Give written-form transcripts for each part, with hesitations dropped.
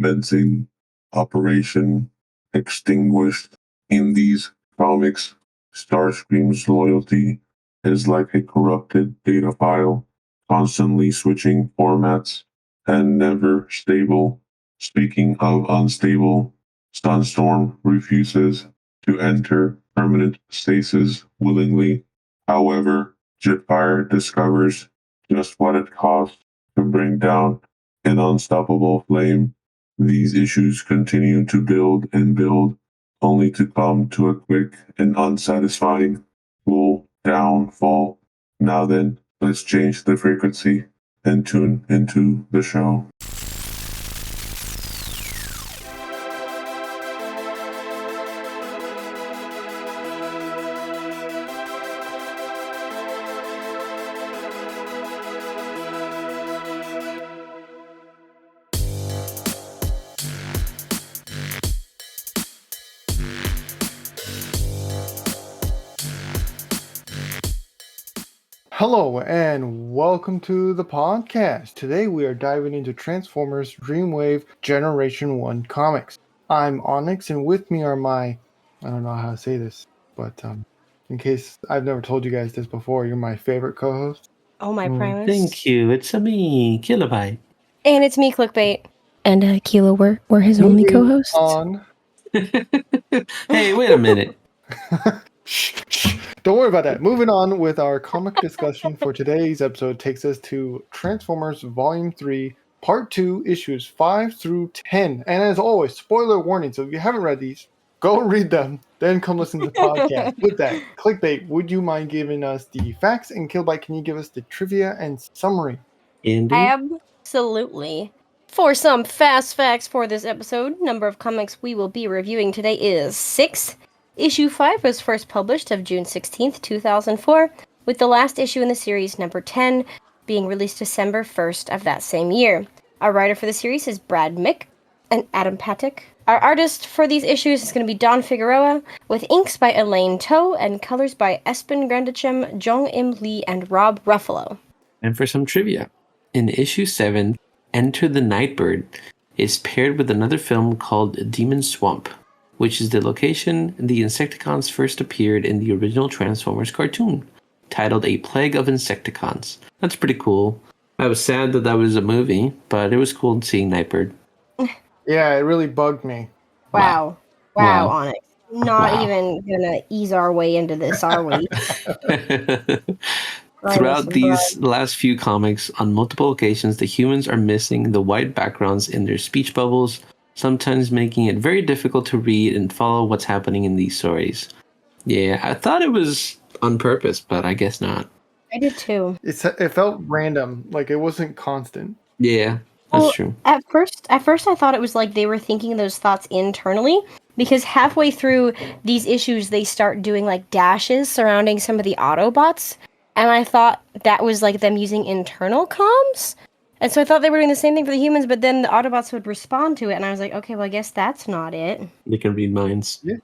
commencing Operation Extinguished. In these comics, Starscream's loyalty is like a corrupted data file, constantly switching formats and never stable. Speaking of unstable, Sunstorm refuses to enter permanent stasis willingly. However, Jetfire discovers just what it costs to bring down an unstoppable flame. These issues continue to build and build, only to come to a quick and unsatisfying full downfall. Now then, let's change the frequency and tune into the show. Hello and welcome to the podcast. Today we are diving into Transformers Dreamwave Generation 1 comics. I'm Onyx and with me are I don't know how to say this, but in case I've never told you guys this before, you're my favorite co-host. Oh, my Primus. Thank you. It's me, Killobyte. And it's me, Clickbait. And Kilo, we're his only co-hosts. On. Hey, wait a minute. Don't worry about that. Moving on with our comic discussion for today's episode takes us to Transformers Volume 3, Part 2, Issues 5 through 10. And as always, spoiler warning, so if you haven't read these, go read them, then come listen to the podcast. With that, Clickbait, would you mind giving us the facts? And Killobyte, can you give us the trivia and summary? Indeed. Absolutely. For some fast facts for this episode, number of comics we will be reviewing today is 6. Issue 5 was first published of June 16th, 2004, with the last issue in the series, number 10, being released December 1st of that same year. Our writer for the series is Brad Mick and Adam Patek. Our artist for these issues is going to be Don Figueroa, with inks by Elaine Toe and colors by Espen Grandichem, Jong Im Lee, and Rob Ruffalo. And for some trivia, in issue 7, Enter the Nightbird is paired with another film called Demon Swamp, which is the location the Insecticons first appeared in the original Transformers cartoon, titled A Plague of Insecticons. That's pretty cool. I was sad that was a movie, but it was cool seeing Nightbird. Yeah, it really bugged me. Wow, Onyx. Not even gonna ease our way into this, are we? Throughout these last few comics, on multiple occasions, the humans are missing the white backgrounds in their speech bubbles, sometimes making it very difficult to read and follow what's happening in these stories. Yeah, I thought it was on purpose, but I guess not. I did too. It felt random, like it wasn't constant. Yeah, that's true. At first I thought it was like they were thinking those thoughts internally, because halfway through these issues they start doing like dashes surrounding some of the Autobots, and I thought that was like them using internal comms. And so I thought they were doing the same thing for the humans, but then the Autobots would respond to it, and I was like, okay, well, I guess that's not it. They can read minds. Yeah.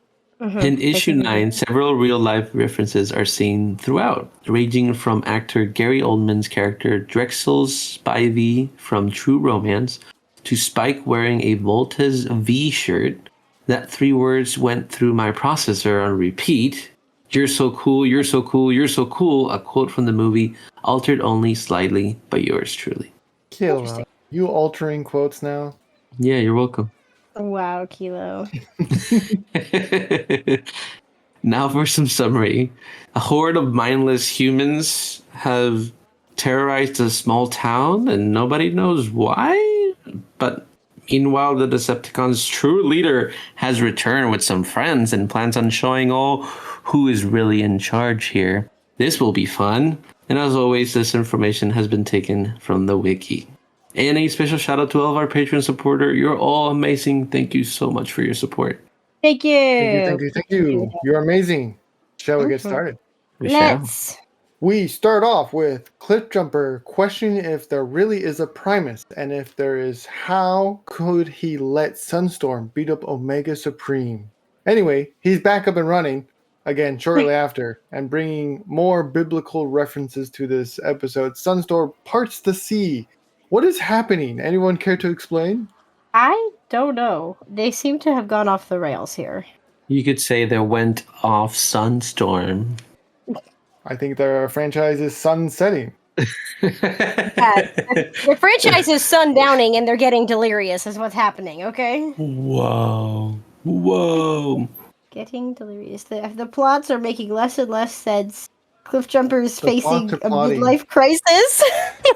Mm-hmm. In issue 9, several real-life references are seen throughout, ranging from actor Gary Oldman's character Drexel's Spivey from True Romance to Spike wearing a Volta's V shirt. That 3 words went through my processor on repeat. You're so cool, you're so cool, you're so cool, a quote from the movie, altered only slightly by yours truly. Kilo, you altering quotes now? Yeah, you're welcome. Wow, Kilo. Now for some summary. A horde of mindless humans have terrorized a small town and nobody knows why. But meanwhile, the Decepticons' true leader has returned with some friends and plans on showing all who is really in charge here. This will be fun. And as always, this information has been taken from the wiki. And a special shout out to all of our Patreon supporters. You're all amazing. Thank you so much for your support. Thank you. Thank you. You're amazing. Shall we get started? Let's. We start off with Cliffjumper questioning if there really is a Primus, and if there is, how could he let Sunstorm beat up Omega Supreme? Anyway, he's back up and running again shortly after, and bringing more biblical references to this episode. Sunstorm parts the sea. What is happening? Anyone care to explain? I don't know. They seem to have gone off the rails here. You could say they went off Sunstorm. I think their franchise is sunsetting. Yeah, the franchise is sundowning and they're getting delirious is what's happening, okay? Whoa. Getting delirious. The plots are making less and less sense. Cliffjumper is The facing plots are a plotting. midlife crisis.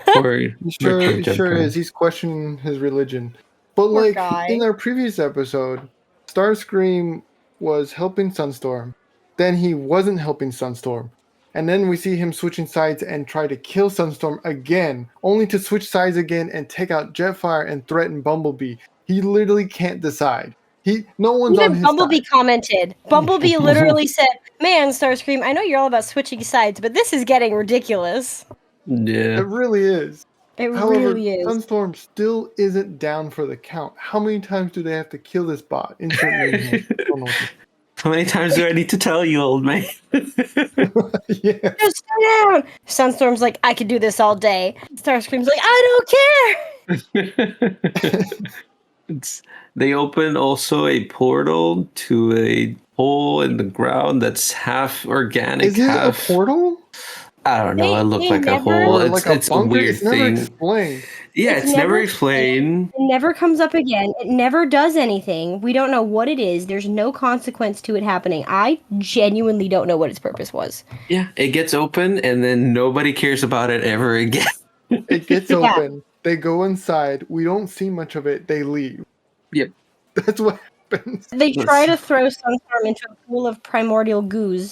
He sure is. He's questioning his religion. But Poor like guy. in our previous episode, Starscream was helping Sunstorm. Then he wasn't helping Sunstorm. And then we see him switching sides and try to kill Sunstorm again, only to switch sides again and take out Jetfire and threaten Bumblebee. He literally can't decide. No one's on Even his Bumblebee side. commented. Bumblebee literally said, "Man, Starscream, I know you're all about switching sides, but this is getting ridiculous." Yeah. It really is. It However, really is. Sunstorm still isn't down for the count. How many times do they have to kill this bot? Insert name here. I don't know what to- How many times do I need to tell you, old man? yeah. Just stay down. Sunstorm's like, I could do this all day. Starscream's like, I don't care. They open also a portal to a hole in the ground that's half organic, Is it half. a portal? I don't know. It looked They like a never- hole. Or It's, like a it's a bunker? weird It's never thing. explained. Yeah, It's it's never never explained. It never comes up again. It never does anything. We don't know what it is. There's no consequence to it happening. I genuinely don't know what its purpose was. Yeah, it gets open and then nobody cares about it ever again. It gets Yeah. open. They go inside. We don't see much of it. They leave. Yep. That's what happens. They try to throw Sunstorm into a pool of primordial goo.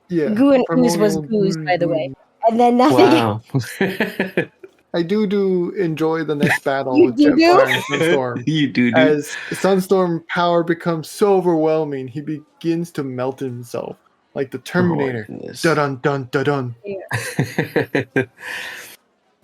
Yeah. Goo and ooze was Primordial goose, by the goo. way. And then nothing. Wow. I do enjoy the next battle You with do? Jetfire and Sunstorm. You do. As Sunstorm power becomes so overwhelming, he begins to melt himself like the Terminator. Dun dun dun dun.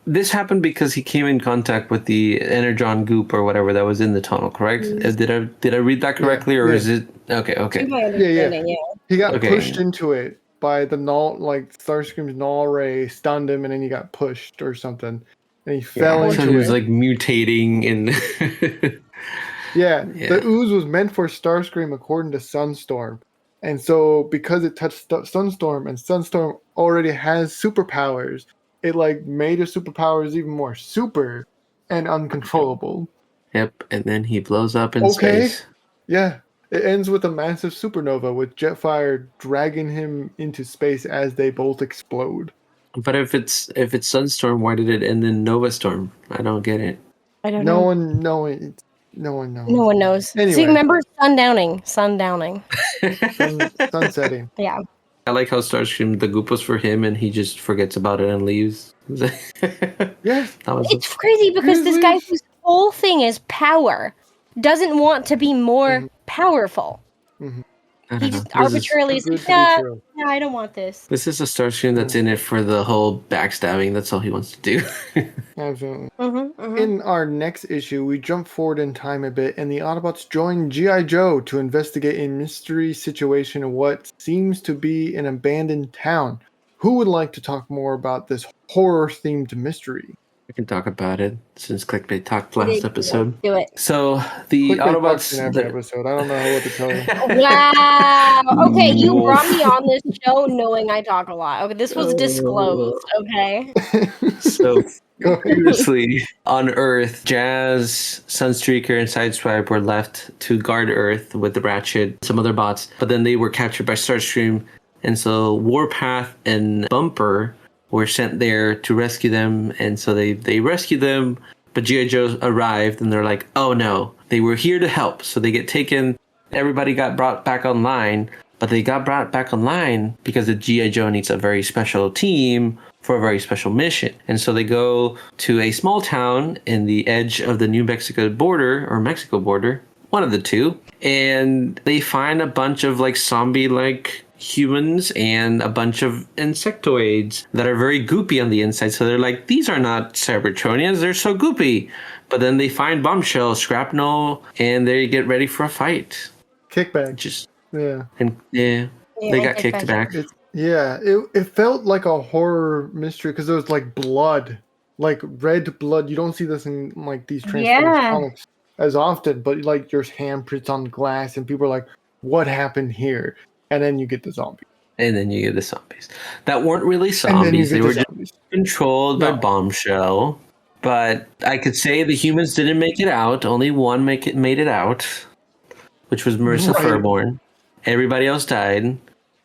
This happened because he came in contact with the energon goop or whatever that was in the tunnel, correct? Did I read that correctly, or yeah. is it okay? To Okay. my understanding, yeah. He got Okay. pushed into it by the null, like Starscream's null ray stunned him, and then he got pushed or something, and he fell So he into was it. like mutating in. Yeah, Yeah. the ooze was meant for Starscream according to Sunstorm. And so because it touched Sunstorm and Sunstorm already has superpowers, it like made his superpowers even more super and uncontrollable. Yep, and then he blows up in Okay. space. Yeah. It ends with a massive supernova with Jetfire dragging him into space as they both explode. But if it's Sunstorm, why did it end in Nova Storm? I don't get it. I don't No know. one knows. No one knows. No one knows. Anyway. See, remember Sundowning. Sundowning. Sunsetting. Yeah. I like how Starscream, the goop was for him, and he just forgets about it and leaves. Yeah. That was It's crazy because this guy whose whole thing is power doesn't want to be more powerful. I He don't know. just arbitrarily Too good says, to be yeah, true. I don't want this. This is a Starscream that's in it for the whole backstabbing. That's all he wants to do. Absolutely. Mm-hmm. In our next issue, we jump forward in time a bit, and the Autobots join G.I. Joe to investigate a mystery situation in what seems to be an abandoned town. Who would like to talk more about this horror-themed mystery? We can talk about it since Clickbait talked last episode. Do it. So the Clickbait talks in Autobots. every episode. I don't know what to tell you. Wow. Okay, you Wolf. brought me on this show knowing I talk a lot. Okay, this was disclosed. Okay. So Go ahead. previously on Earth, Jazz, Sunstreaker, and Sideswipe were left to guard Earth with the Ratchet, some other bots, but then they were captured by Starscream, and so Warpath and Bumper were sent there to rescue them, and so they rescued them, but G.I. Joe arrived, and they're like, oh no, they were here to help, so they get taken, everybody got brought back online, but they got brought back online because the G.I. Joe needs a very special team for a very special mission. And so they go to a small town in the edge of the New Mexico border, or Mexico border, one of the two, and they find a bunch of like zombie-like humans and a bunch of insectoids that are very goopy on the inside. So they're like, these are not Cybertronians, they're so goopy. But then they find Bombshell, Shrapnel, and they get ready for a fight. Kickback. Just Yeah. and they got kicked back. It felt like a horror mystery because there was like blood, like red blood. You don't see this in like these Transformers Yeah. comics as often, but like there's handprints on glass, and people are like, "What happened here?" And then you get the zombies. And then you get the zombies that weren't really And then you zombies; get they the were just zombies. controlled by No. Bombshell. But I could say the humans didn't make it out. Only one made it out, which was Marissa Right. Fairborn. Everybody else died.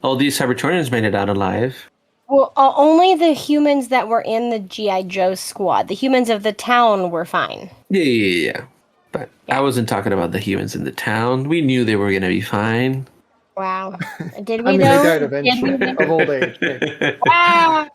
All these Cybertronians made it out alive. Well, only the humans that were in the G.I. Joe squad. The humans of the town were fine. Yeah. But I wasn't talking about the humans in the town. We knew they were going to be fine. Wow. Did we I mean, though? they died Did eventually we? of old age. maybe. Ah!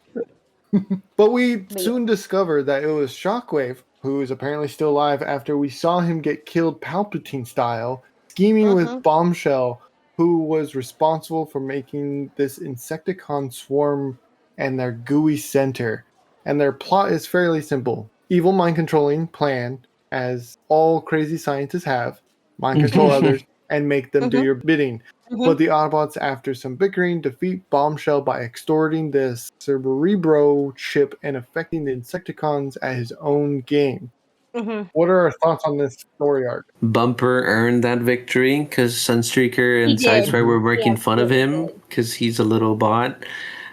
But we soon discovered that it was Shockwave, who is apparently still alive after we saw him get killed Palpatine style, scheming with Bombshell, who was responsible for making this Insecticon swarm and their gooey center. And their plot is fairly simple. Evil mind controlling plan, as all crazy scientists have, mind control others and make them do your bidding. But the Autobots, after some bickering, defeat Bombshell by extorting the Cerebro chip and affecting the Insecticons at his own game. What are our thoughts on this story arc? Bumper earned that victory because Sunstreaker and He did. Sideswipe were making Yes, fun of he him did. because he's a little bot.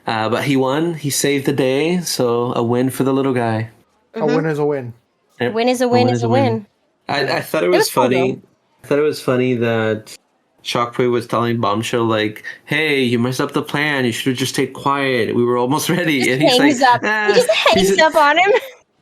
But he won. He saved the day. So a win for the little guy. A win is a win. Yep. Win is a win is a win. I thought it was was cool, funny. though. I thought it was funny that Shockwave was telling Bombshell like, "Hey, you messed up the plan. You should have just stayed quiet. We were almost ready." Just And he's hangs like, up. He just hangs up on him.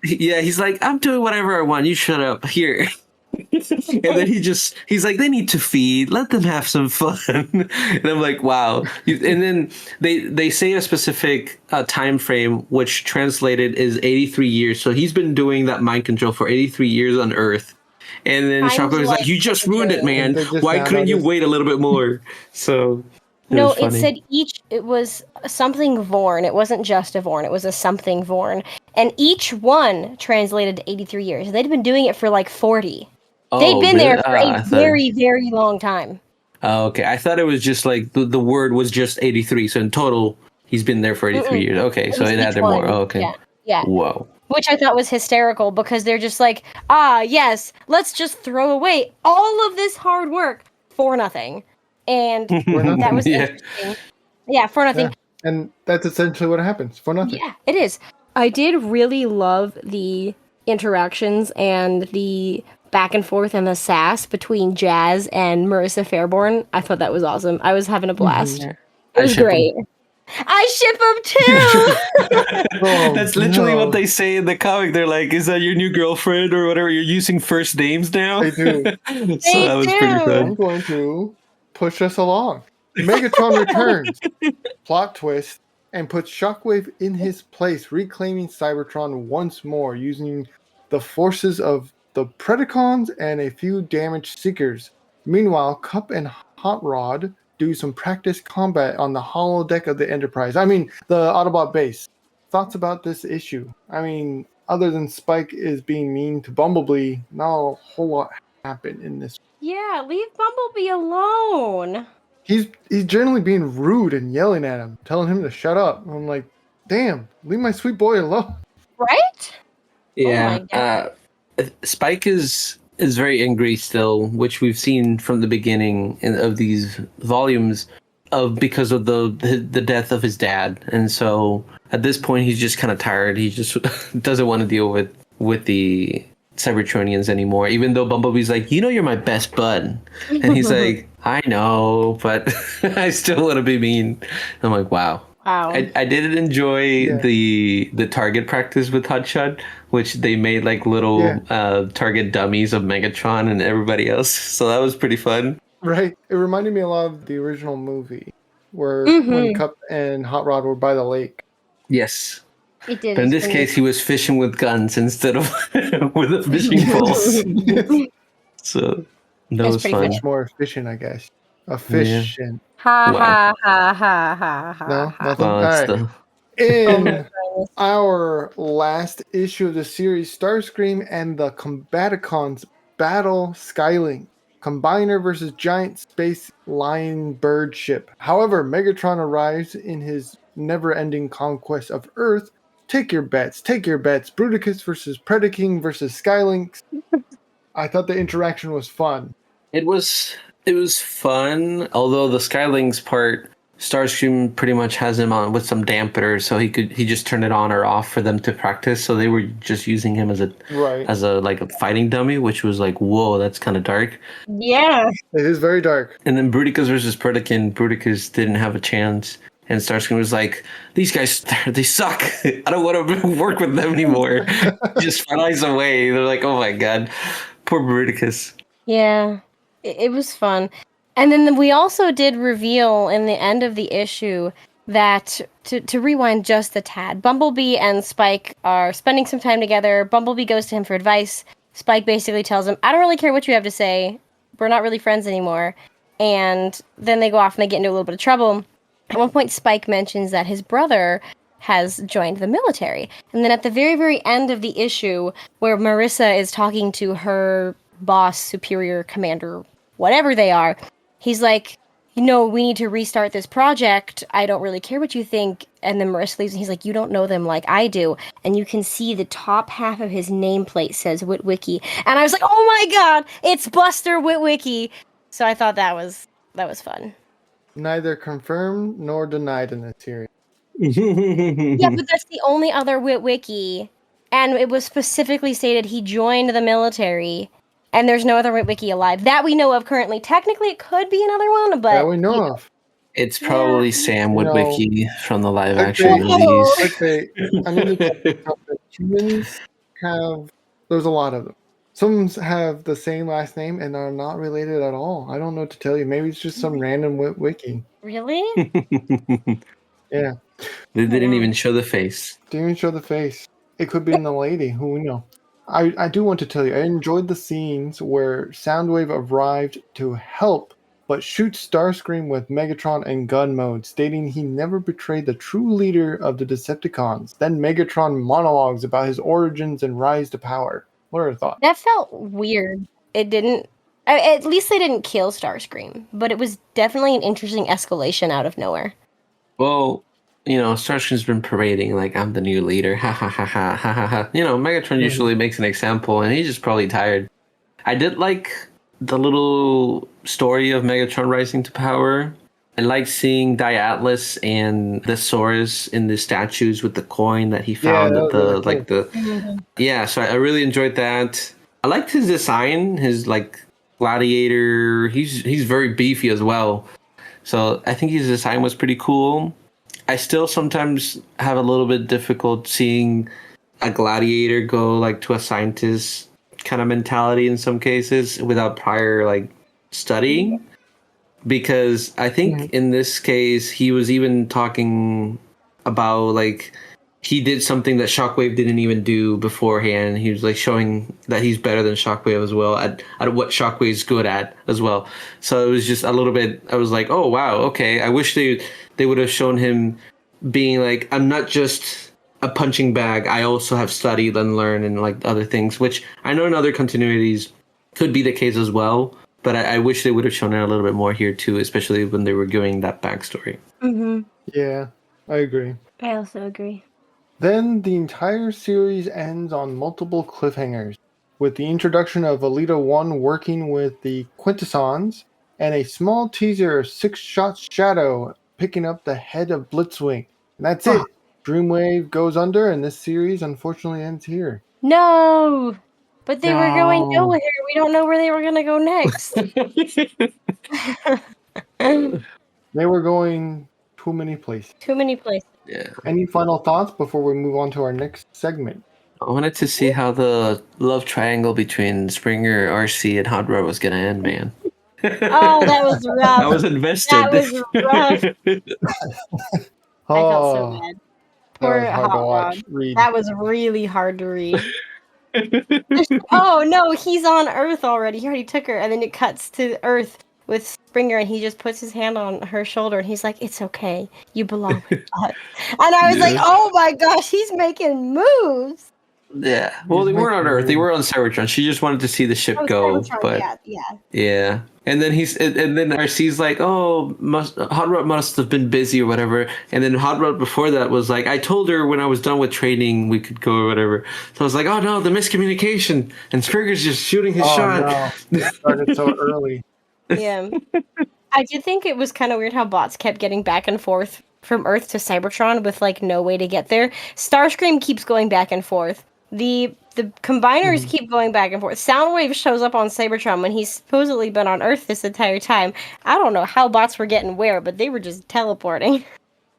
Yeah, he's like, "I'm doing whatever I want. You shut up here." And then he's like, "They need to feed. Let them have some fun." And I'm like, "Wow." And then they say a specific time frame, which translated is 83 years. So he's been doing that mind control for 83 years on Earth. And then Times Shockwave is like, "You just ruined it, man. And they just Why now couldn't you noticed. wait a little bit more?" So No, was it funny. said it was something Vorn. It wasn't just a Vorn. It was a something Vorn. And each one translated to 83 years. They'd been doing it for like 40. They'd been there for a very, very long time. Oh, okay. I thought it was just like the word was just 83. So in total, he's been there for 83 years. Okay, so it added more. Oh, okay. Yeah. Whoa. Which I thought was hysterical because they're just like, yes, let's just throw away all of this hard work for nothing. And that was interesting. Yeah, for nothing. Yeah. And that's essentially what happens, for nothing. Yeah, it is. I did really love the interactions and the back and forth and the sass between Jazz and Marissa Fairborn. I thought that was awesome. I was having a blast. It was great. I ship them too! That's literally what they say in the comic. They're like, "Is that your new girlfriend or whatever? You're using first names now?" They do. So that was pretty I'm fun. going to push us along. Megatron returns, plot twist, and puts Shockwave in his place, reclaiming Cybertron once more using the forces of the Predacons and a few damaged Seekers. Meanwhile, Cup and Hot Rod do some practice combat on the holodeck of the Enterprise. I mean, the Autobot base. Thoughts about this issue? I mean, other than Spike is being mean to Bumblebee, not a whole lot happened in this. Yeah, leave Bumblebee alone. He's generally being rude and yelling at him, telling him to shut up. I'm like, damn, leave my sweet boy alone. Right? Yeah. Oh my God. Spike is very angry still, which we've seen from the beginning of these volumes because of the death of his dad. And so at this point he's just kind of tired. He just doesn't want to deal with the Cybertronians anymore, even though Bumblebee's like, "You're my best bud," and he's like, "I know, but I still want to be mean." I'm like, wow. I did enjoy the target practice with Hotshot, which they made like little target dummies of Megatron and everybody else. So that was pretty fun. Right. It reminded me a lot of the original movie where when Cup and Hot Rod were by the lake. Yes. It did. But in this case, he was fishing with guns instead of with a fishing pole. So that was fun. Much more efficient, I guess. Efficient. Ha ha ha ha ha ha. No, nothing. Well, All right. the... In our last issue of the series, Starscream and the Combaticons battle Skylink. Combiner versus giant space lion bird ship. However, Megatron arrives in his never-ending conquest of Earth. Take your bets. Take your bets. Bruticus versus Predaking versus Skylynx. I thought the interaction was fun. It was fun, although the Skylings part, Starscream pretty much has him on with some dampener, so he just turned it on or off for them to practice. So they were just using him as a like a fighting dummy, which was like, whoa, that's kind of dark. Yeah. It is very dark. And then Bruticus versus Perdican, Bruticus didn't have a chance. And Starscream was like, these guys, they suck. I don't want to work with them anymore. Just flies away. They're like, oh my god. Poor Bruticus. Yeah. It was fun. And then we also did reveal in the end of the issue that, to rewind just a tad, Bumblebee and Spike are spending some time together. Bumblebee goes to him for advice. Spike basically tells him, I don't really care what you have to say. We're not really friends anymore. And then they go off and they get into a little bit of trouble. At one point, Spike mentions that his brother has joined the military. And then at the very, very end of the issue, where Marissa is talking to her boss, superior, commander, whatever they are, he's like, we need to restart this project. I don't really care what you think. And then Marissa leaves and he's like, you don't know them like I do. And you can see the top half of his nameplate says Witwicky. And I was like, oh my god, it's Buster Witwicky. So I thought that was fun. Neither confirmed nor denied in this series. Yeah, but that's the only other Witwicky. And it was specifically stated he joined the military. And there's no other Witwicky alive that we know of currently. Technically, it could be another one, but That we know of. It's probably Sam You know, Witwicky from the live action Oh. movies. Okay, I mean, humans have. There's a lot of them. Some have the same last name and are not related at all. I don't know what to tell you. Maybe it's just some random wiki. Really? Yeah. They didn't even show the face. Didn't even show the face. It could be in the lady. Who we know. I do want to tell you, I enjoyed the scenes where Soundwave arrived to help, but shoots Starscream with Megatron in gun mode, stating he never betrayed the true leader of the Decepticons. Then Megatron monologues about his origins and rise to power. What are your thoughts? That felt weird. It didn't. At least they didn't kill Starscream, but it was definitely an interesting escalation out of nowhere. Well, Starscream's been parading like, I'm the new leader. Ha ha ha ha ha ha ha. Megatron usually makes an example, and he's just probably tired. I did like the little story of Megatron rising to power. I like seeing Diatlas and the Saurus in the statues with the coin that he found at the really cool. Yeah, so I really enjoyed that. I liked his design, his like gladiator. He's very beefy as well. So I think his design was pretty cool. I still sometimes have a little bit difficult seeing a gladiator go like to a scientist kind of mentality in some cases without prior like studying. Because I think in this case, he was even talking about like he did something that Shockwave didn't even do beforehand. He was like showing that he's better than Shockwave as well at what Shockwave's good at as well. So it was just a little bit, I was like, oh, wow, okay. I wish they would have shown him being like, I'm not just a punching bag. I also have studied and learned and like other things, which I know in other continuities could be the case as well. But I wish they would have shown it a little bit more here too, especially when they were giving that backstory. Mm-hmm. Yeah, I agree. I also agree. Then the entire series ends on multiple cliffhangers, with the introduction of Alita 1 working with the Quintessons, and a small teaser of Six-Shot Shadow picking up the head of Blitzwing. And that's it. Dreamwave goes under, and this series unfortunately ends here. No! But they were going nowhere. We don't know where they were going to go next. They were going too many places. Too many places. Yeah. Any final thoughts before we move on to our next segment? I wanted to see how the love triangle between Springer, RC, and Hot Rod was going to end, man. Oh, that was rough. I was invested. That was rough. I felt so bad. Poor that was hard to watch. Read. That was really hard to read. Oh no, he's on Earth already. He already took her, and then it cuts to Earth with Springer, and he just puts his hand on her shoulder, and he's like, "It's okay, you belong with us." And I was like, "Oh my gosh, he's making moves." Yeah. Well, they weren't on Earth. They were on Cybertron. She just wanted to see the ship go. Cybertron, But yeah. yeah. And then and then RC's like, oh, Hot Rod must have been busy or whatever. And then Hot Rod before that was like, I told her when I was done with training we could go or whatever. So I was like, oh no, the miscommunication. And Sprigger's just shooting his shot. No. It started so early. Yeah. I did think it was kind of weird how bots kept getting back and forth from Earth to Cybertron with like no way to get there. Starscream keeps going back and forth. The combiners keep going back and forth. Soundwave shows up on Cybertron when he's supposedly been on Earth this entire time. I don't know how bots were getting where, but they were just teleporting.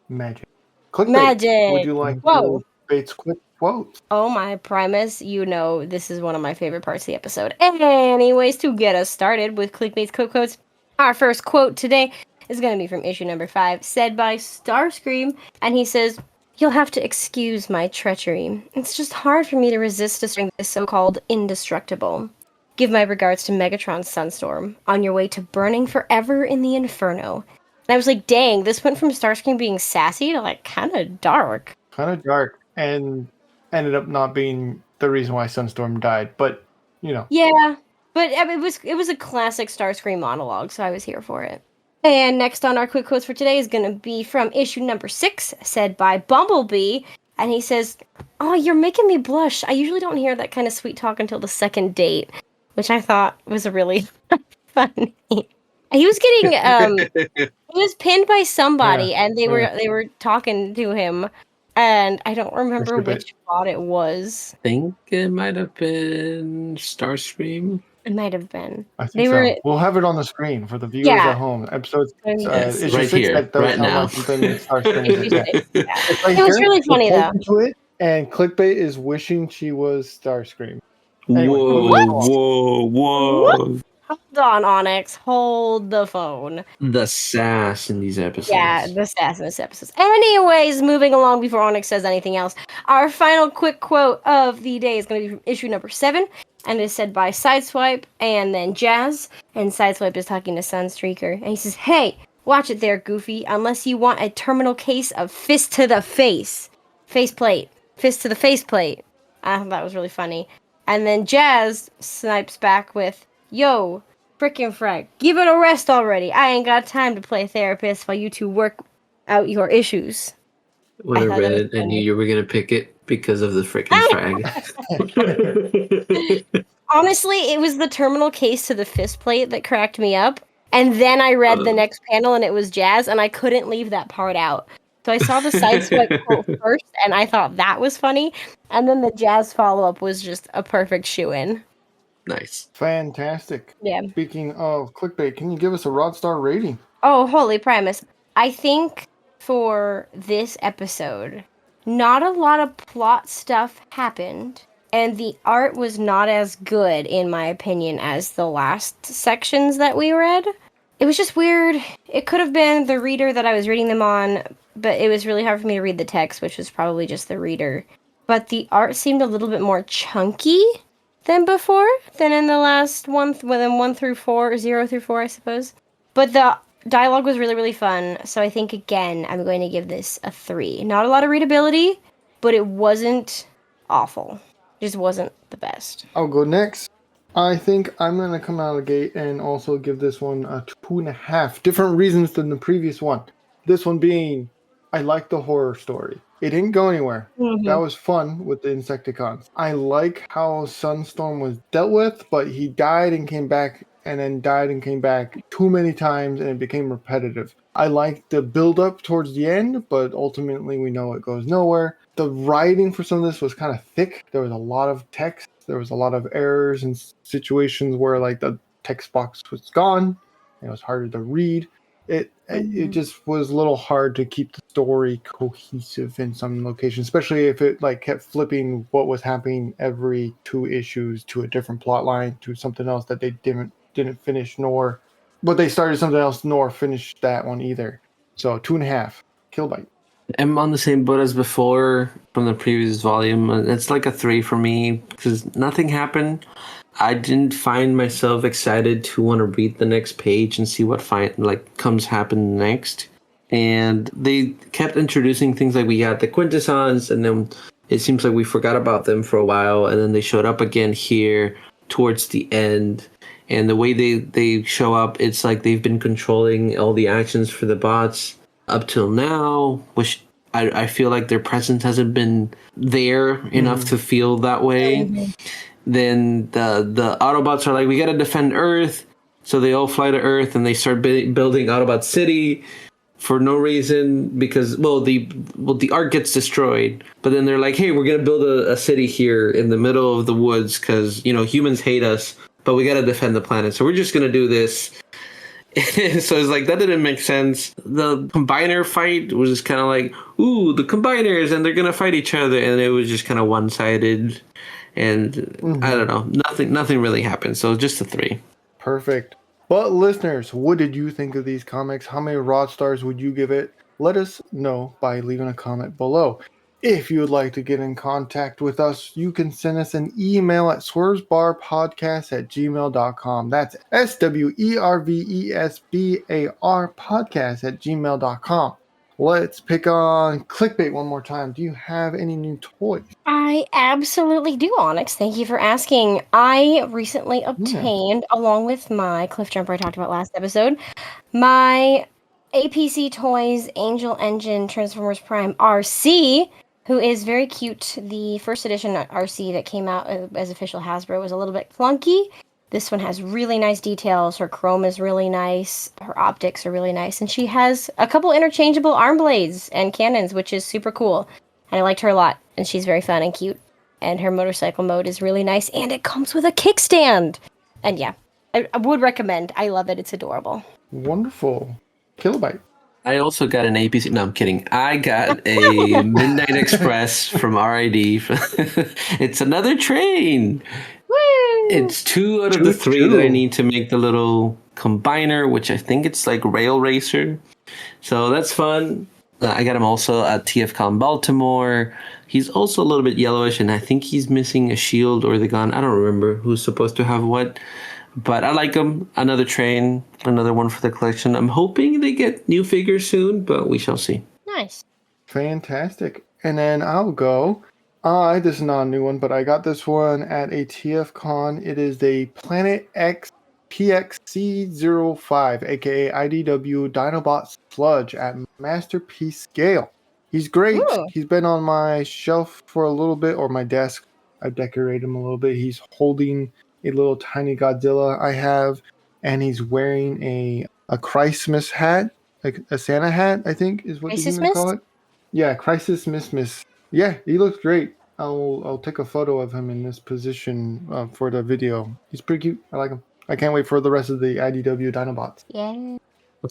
Magic. Clickbait. Magic. Would you like Whoa. Bait's quick quotes? Oh my Primus, you know this is one of my favorite parts of the episode. Anyways, to get us started with Clickbait's quick quotes, our first quote today is going to be from issue number 5, said by Starscream, and he says, "You'll have to excuse my treachery. It's just hard for me to resist destroying this so-called indestructible. Give my regards to Megatron's Sunstorm, on your way to burning forever in the Inferno." And I was like, dang, this went from Starscream being sassy to like kind of dark. Kind of dark, and ended up not being the reason why Sunstorm died, but you know. Yeah, but I mean, it was a classic Starscream monologue, so I was here for it. And next on our quick quotes for today is going to be from issue number 6, said by Bumblebee, and he says, "Oh, you're making me blush. I usually don't hear that kind of sweet talk until the second date," which I thought was really funny. He was getting he was pinned by somebody, and they were talking to him, and I don't remember which bot it was. I think it might have been Starscream. It might have been. I think so. We'll have it on the screen for the viewers at home. Episode yes, issue right 6 here, that does right now. It was really funny though. And Clickbait is wishing she was Starscream. Anyway, whoa. Hold on, Onyx. Hold the phone. The sass in these episodes. Yeah, the sass in this episode. Anyways, moving along before Onyx says anything else, our final quick quote of the day is going to be from issue number 7, and it is said by Sideswipe and then Jazz. And Sideswipe is talking to Sunstreaker, and he says, "Hey, watch it there, Goofy. Unless you want a terminal case of fist to the face. Faceplate. Fist to the faceplate." I thought that was really funny. And then Jazz snipes back with, "Yo, frickin' Frank, give it a rest already. I ain't got time to play therapist while you two work out your issues." When I read it, I knew you were going to pick it because of the frickin' frag. Honestly, it was the terminal case to the fist plate that cracked me up. And then I read the next panel and it was Jazz, and I couldn't leave that part out. So I saw the Sideswipe quote first, and I thought that was funny. And then the Jazz follow-up was just a perfect shoe-in. Nice. Fantastic. Yeah. Speaking of Clickbait, can you give us a Rodstar rating? Oh, holy Primus. I think for this episode, not a lot of plot stuff happened, and the art was not as good, in my opinion, as the last sections that we read. It was just weird. It could have been the reader that I was reading them on, but it was really hard for me to read the text, which was probably just the reader. But the art seemed a little bit more chunky than before, than in the last one, within 1 through 4, 0 through 4, I suppose. But the dialogue was really, really fun, so I think, again, I'm going to give this a 3. Not a lot of readability, but it wasn't awful. It just wasn't the best. I'll go next. I think I'm going to come out of the gate and also give this one a 2.5. Different reasons than the previous one. This one being, I like the horror story. It didn't go anywhere. Mm-hmm. That was fun with the Insecticons. I like how Sunstorm was dealt with, but he died and came back, and then died and came back too many times, and it became repetitive. I like the build-up towards the end, but ultimately we know it goes nowhere. The writing for some of this was kind of thick. There was a lot of text. There was a lot of errors and situations where like the text box was gone. It was harder to read. It just was a little hard to keep the story cohesive in some locations, especially if it like kept flipping what was happening every 2 issues to a different plot line, to something else that they didn't finish, but they started something else nor finished that one either. So 2.5. Kilbyte. I'm on the same boat as before from the previous volume. It's like a 3 for me because nothing happened. I didn't find myself excited to want to read the next page and see what comes happen next. And they kept introducing things like we got the quintessence, and then it seems like we forgot about them for a while, and then they showed up again here towards the end. And the way they show up, it's like they've been controlling all the actions for the bots up till now, which I feel like their presence hasn't been there enough to feel that way. Then the Autobots are like, we gotta defend Earth, so they all fly to Earth and they start building Autobot City for no reason because the Ark gets destroyed, but then they're like, hey, we're gonna build a city here in the middle of the woods because humans hate us, but we gotta defend the planet, so we're just gonna do this. So it's like that didn't make sense. The combiner fight was just kind of like, ooh, the combiners, and they're gonna fight each other, and it was just kind of one-sided, and I don't know, nothing really happened. So just a 3. Perfect. But listeners, what did you think of these comics? How many rod stars would you give it? Let us know by leaving a comment below. If you would like to get in contact with us, you can send us an email at swervesbarpodcast@gmail.com. That's SWERVESBAR podcast@gmail.com. Let's pick on Clickbait one more time. Do you have any new toys? I absolutely do, Onyx. Thank you for asking. I recently obtained, along with my Cliff Jumper I talked about last episode, my APC Toys Angel Engine Transformers Prime RC, who is very cute. The first edition RC that came out as official Hasbro was a little bit clunky. This one has really nice details. Her chrome is really nice. Her optics are really nice. And she has a couple interchangeable arm blades and cannons, which is super cool. And I liked her a lot. And she's very fun and cute. And her motorcycle mode is really nice. And it comes with a kickstand. And yeah, I would recommend. I love it. It's adorable. Wonderful. Killobyte. I also got an APC. No, I'm kidding. I got a Midnight Express from RID. It's another train. Woo! It's 2 out of the 3 that I need to make the little combiner, which I think it's like Rail Racer. So that's fun. I got him also at TFCon Baltimore. He's also a little bit yellowish, and I think he's missing a shield or the gun. I don't remember who's supposed to have what. But I like them. Another train, another one for the collection. I'm hoping they get new figures soon, but we shall see. Nice. Fantastic. And then I'll go. This is not a new one, but I got this one at a TFCon. It is the Planet X PXC05, aka IDW Dinobot Sludge at Masterpiece scale. He's great. Ooh. He's been on my shelf for a little bit, or my desk. I've decorated him a little bit. He's holding a little tiny Godzilla I have, and he's wearing a Christmas hat, like a Santa hat, I think is what Crisis the humans call it. Yeah, Crisis Miss. Yeah, he looks great. I'll take a photo of him in this position for the video. He's pretty cute. I like him. I can't wait for the rest of the IDW Dinobots. Yeah.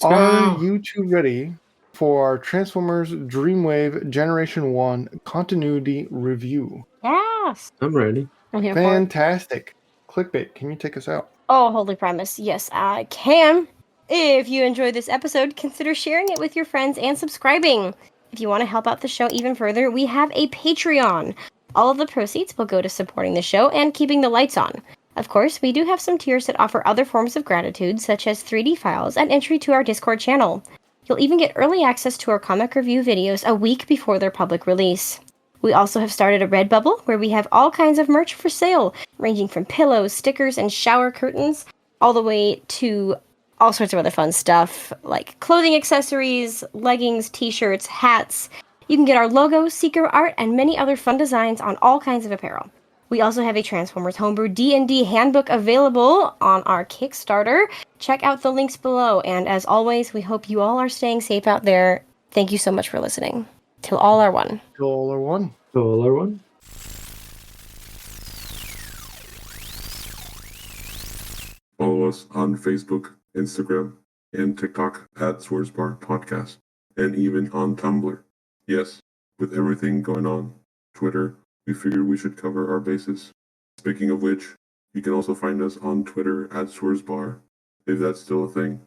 Are you two ready for our Transformers Dreamwave Generation 1 continuity review? Yes. I'm ready. I'm here for it. Fantastic. Clickbait, can you take us out? Oh, holy promise. Yes, I can. If you enjoyed this episode, consider sharing it with your friends and subscribing. If you want to help out the show even further, we have a Patreon. All of the proceeds will go to supporting the show and keeping the lights on. Of course, we do have some tiers that offer other forms of gratitude, such as 3D files and entry to our Discord channel. You'll even get early access to our comic review videos a week before their public release. We also have started a Redbubble, where we have all kinds of merch for sale, ranging from pillows, stickers, and shower curtains, all the way to all sorts of other fun stuff, like clothing accessories, leggings, t-shirts, hats. You can get our logo, Seeker art, and many other fun designs on all kinds of apparel. We also have a Transformers Homebrew D&D handbook available on our Kickstarter. Check out the links below, and as always, we hope you all are staying safe out there. Thank you so much for listening. Till all are one. Till all are one. All are one. Follow us on Facebook, Instagram, and TikTok at Swerve Podcast, and even on Tumblr. Yes, with everything going on, Twitter, we figured we should cover our bases. Speaking of which, you can also find us on Twitter at Swerve, if that's still a thing.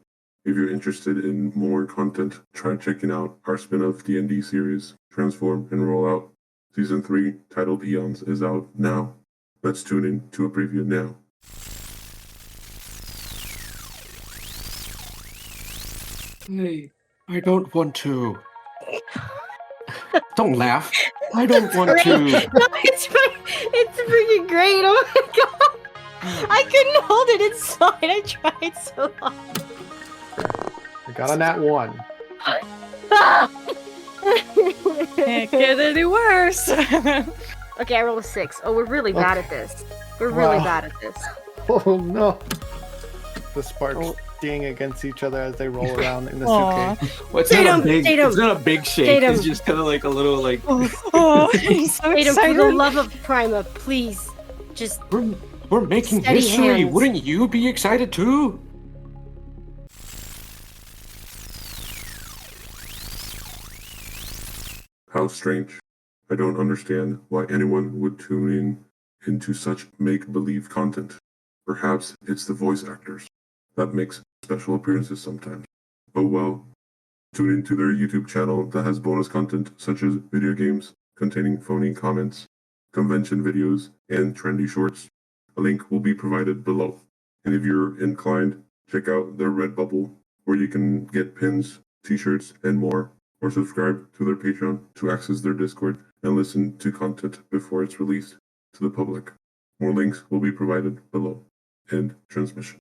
If you're interested in more content, try checking out our spin-off D&D series, Transform and Roll Out. Season 3, titled Eons, is out now. Let's tune in to a preview now. Hey, I don't want to. Don't laugh. I don't want Great. to. No, it's freaking great. Oh my god. I couldn't hold it inside. I tried so hard. I got a nat 1. Can't get any worse. Okay, I rolled a 6. Oh, we're really bad at this. We're really bad at this. Oh no. The sparks ding against each other as they roll around in the Aw. suitcase. Well, it's not Tatum, a big. Tatum. It's not a big shake. Tatum. It's just kind of like a little like. Oh, I'm so Tatum, for the excited. love of Prima, please, just We're making Steady history. hands. Wouldn't you be excited too? How strange. I don't understand why anyone would tune in into such make-believe content. Perhaps it's the voice actors that makes special appearances sometimes. Oh well. Tune into their YouTube channel that has bonus content such as video games containing phony comments, convention videos, and trendy shorts. A link will be provided below. And if you're inclined, check out their Redbubble, where you can get pins, t-shirts, and more, or subscribe to their Patreon to access their Discord and listen to content before it's released to the public. More links will be provided below. End transmission.